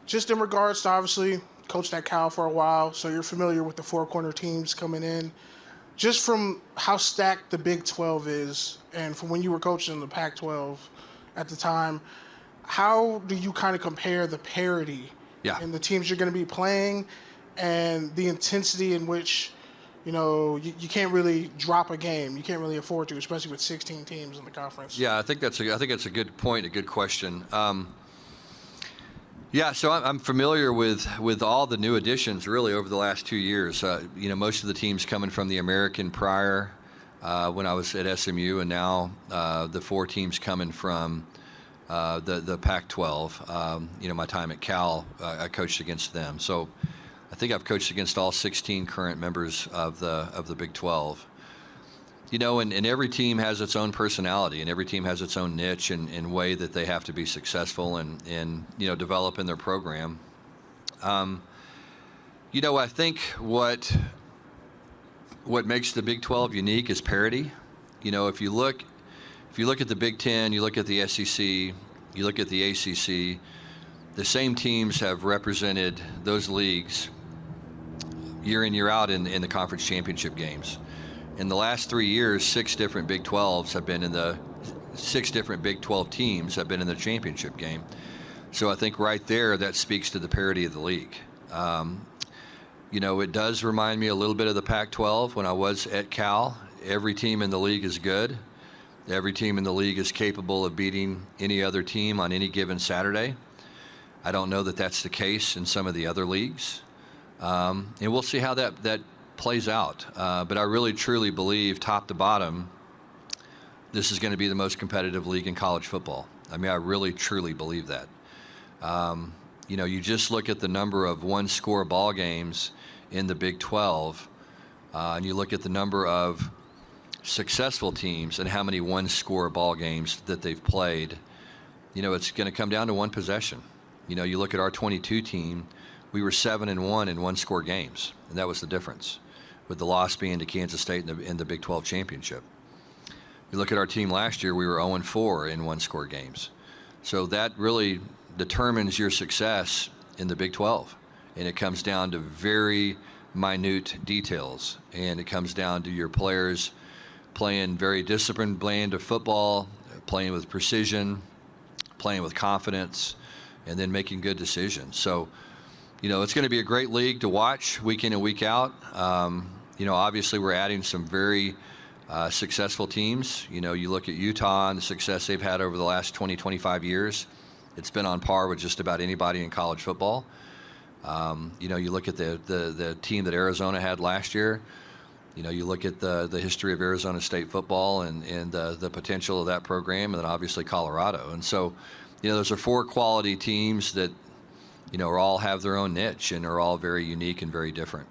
just in regards to obviously coached at Cal for a while, so you're familiar with the four corner teams coming in. Just from how stacked the Big 12 is, and from when you were coaching the Pac 12 at the time, how do you kind of compare the parity Yeah. in the teams you're going to be playing and the intensity in which, you can't really drop a game. You can't really afford to, especially with 16 teams in the conference. Yeah, I think that's a good point, a good question. Yeah, so I'm familiar with all the new additions really over the last 2 years. Most of the teams coming from the American prior when I was at SMU, and now the four teams coming from the Pac-12. My time at Cal, I coached against them. So I think I've coached against all 16 current members of the Big 12. And every team has its own personality, and every team has its own niche and way that they have to be successful and develop in their program. I think what makes the Big 12 unique is parity. If you look at the Big 10, you look at the SEC, you look at the ACC, the same teams have represented those leagues year in, year out in the conference championship games. In the last 3 years, six different Big 12 teams have been in the championship game. So I think right there, that speaks to the parity of the league. It does remind me a little bit of the Pac-12 when I was at Cal. Every team in the league is good. Every team in the league is capable of beating any other team on any given Saturday. I don't know that that's the case in some of the other leagues. And we'll see how that plays out. But I really, truly believe, top to bottom, this is going to be the most competitive league in college football. I mean, I really, truly believe that. You just look at the number of one-score ball games in the Big 12, and you look at the number of successful teams and how many one-score ball games that they've played. It's going to come down to one possession. You look at our 22 team, we were 7-1 in one-score games, and that was the difference, with the loss being to Kansas State in the Big 12 championship. You look at our team last year, we were 0-4 in one-score games. So that really determines your success in the Big 12, and it comes down to very minute details, and it comes down to your players playing very disciplined brand of football, playing with precision, playing with confidence, and then making good decisions. So, it's going to be a great league to watch week in and week out. Obviously we're adding some very successful teams. You look at Utah and the success they've had over the last 20, 25 years. It's been on par with just about anybody in college football. You look at the team that Arizona had last year. You look at the history of Arizona State football and the potential of that program, and then obviously Colorado. And so, those are four quality teams that, all have their own niche and are all very unique and very different.